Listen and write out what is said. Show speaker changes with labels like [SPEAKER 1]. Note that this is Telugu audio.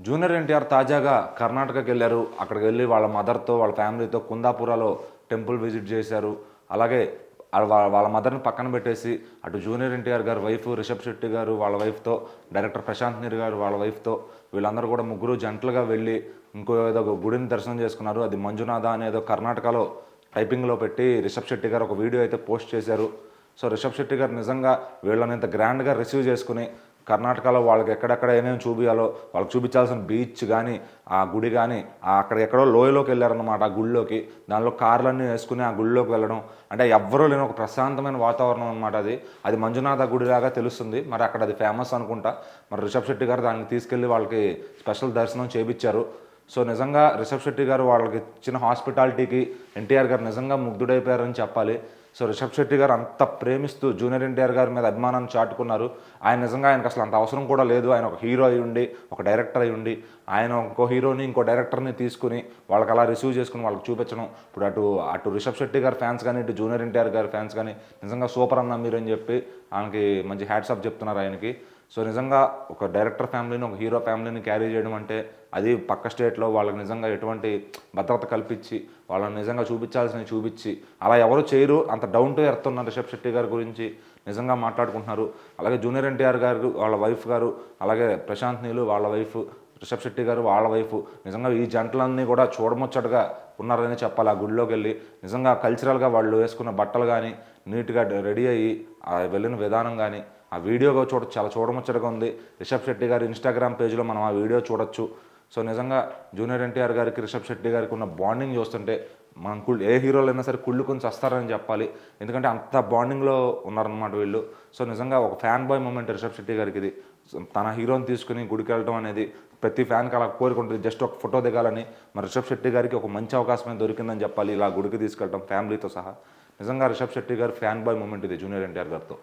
[SPEAKER 1] జూనియర్ ఎన్టీఆర్ తాజాగా కర్ణాటకకి వెళ్ళారు. అక్కడికి వెళ్ళి వాళ్ళ మదర్తో వాళ్ళ ఫ్యామిలీతో కుందాపురాలో టెంపుల్ విజిట్ చేశారు. అలాగే వాళ్ళ మదర్ని పక్కన పెట్టేసి అటు జూనియర్ ఎన్టీఆర్ గారు వైఫ్ రిషబ్ శెట్టి గారు వాళ్ళ వైఫ్తో, డైరెక్టర్ ప్రశాంత్ నీల్ గారు వాళ్ళ వైఫ్తో వీళ్ళందరూ కూడా ముగ్గురు జంటలుగా వెళ్ళి ఇంకో ఏదో గుడిని దర్శనం చేసుకున్నారు. అది మంజునాథ అనేదో కర్ణాటకలో టైపింగ్లో పెట్టి రిషబ్ శెట్టి గారు ఒక వీడియో అయితే పోస్ట్ చేశారు. సో రిషబ్ శెట్టి గారు నిజంగా వీళ్ళని ఇంత గ్రాండ్గా రిసీవ్ చేసుకుని కర్ణాటకలో వాళ్ళకి ఎక్కడెక్కడ ఏమేమి చూపించాలో వాళ్ళకి చూపించాల్సిన బీచ్ కానీ ఆ గుడి కానీ అక్కడెక్కడో లోయలోకి వెళ్ళారనమాట. ఆ గుడిలోకి దానిలో కార్లన్నీ వేసుకుని ఆ గుడిలోకి వెళ్ళడం అంటే ఎవ్వరూ లేని ఒక ప్రశాంతమైన వాతావరణం అనమాట. అది మంజునాథ గుడిలాగా తెలుస్తుంది. మరి అక్కడ అది ఫేమస్ అనుకుంటా. మరి రిషబ్ శెట్టి గారు దానికి తీసుకెళ్ళి వాళ్ళకి స్పెషల్ దర్శనం చేయించారు. సో నిజంగా రిషబ్ శెట్టి గారు వాళ్ళకి ఇచ్చిన హాస్పిటాలిటీకి ఎన్టీఆర్ గారు నిజంగా ముగ్ధుడైపోయారని చెప్పాలి. సో రిషబ్ శెట్టి గారు అంత ప్రేమిస్తూ జూనియర్ ఎన్టీఆర్ గారి మీద అభిమానాన్ని చాటుకున్నారు. ఆయన నిజంగా ఆయనకు అసలు అంత అవసరం కూడా లేదు. ఆయన ఒక హీరో అయి ఉండి, ఒక డైరెక్టర్ అయి ఉండి, ఆయన ఇంకో హీరోని ఇంకో డైరెక్టర్ని తీసుకుని వాళ్ళకి అలా రిసీవ్ చేసుకుని వాళ్ళకి చూపించడం. ఇప్పుడు అటు రిషబ్ శెట్టి గారి ఫ్యాన్స్ కానీ ఇటు జూనియర్ ఎన్టీఆర్ గారి ఫ్యాన్స్ కానీ నిజంగా సూపర్ అన్న మీరు అని చెప్పి ఆయనకి మంచి హ్యాట్సాప్ చెప్తున్నారు ఆయనకి. సో నిజంగా ఒక డైరెక్టర్ ఫ్యామిలీని ఒక హీరో ఫ్యామిలీని క్యారీ చేయడం అంటే అది పక్క స్టేట్లో వాళ్ళకి నిజంగా ఎటువంటి భద్రత కల్పించి వాళ్ళని నిజంగా చూపించాల్సినవి చూపించి అలా ఎవరు చేయరు. అంత డౌన్ టు ఎర్త్ ఉన్న రిషబ్ శెట్టి గారి గురించి నిజంగా మాట్లాడుకుంటున్నారు. అలాగే జూనియర్ ఎన్టీఆర్ గారు వాళ్ళ వైఫ్ గారు, అలాగే ప్రశాంత్ నీలు వాళ్ళ వైఫ్, రిషబ్ శెట్టి గారు వాళ్ళ వైఫ్ నిజంగా ఈ జంటలన్నీ కూడా చూడముచ్చటగా ఉన్నారని చెప్పాలి. ఆ గుడిలోకి వెళ్ళి నిజంగా కల్చరల్గా వాళ్ళు వేసుకున్న బట్టలు కానీ నీట్గా రెడీ అయ్యి వెళ్ళిన విధానం కానీ ఆ వీడియోగా చాలా చూడముచ్చటగా ఉంది. రిషబ్ శెట్టి గారి ఇన్స్టాగ్రామ్ పేజ్లో మనం ఆ వీడియో చూడొచ్చు. సో నిజంగా జూనియర్ ఎన్టీఆర్ గారికి రిషబ్ శెట్టి గారికి ఉన్న బాండింగ్ చూస్తుంటే మనం ఏ హీరోలు అయినా సరే కుళ్ళుకొని వస్తారని చెప్పాలి. ఎందుకంటే అంత బాండింగ్లో ఉన్నారనమాట వీళ్ళు. సో నిజంగా ఒక fan boy moment Rishab Shetty గారికి ఇది. తన హీరోని తీసుకుని గుడికి వెళ్ళడం అనేది ప్రతి ఫ్యాన్కి అలా కోరుకుంటుంది. జస్ట్ ఒక ఫోటో దిగాలని. మరి రిషబ్ శెట్టి గారికి ఒక మంచి అవకాశమే దొరికిందని చెప్పాలి ఇలా గుడికి తీసుకెళ్ళడం ఫ్యామిలీతో సహా. నిజంగా రిషబ్ శెట్టి గారి ఫ్యాన్ బాయ్ మూమెంట్ ఇది జూనియర్ ఎన్టీఆర్ గారితో.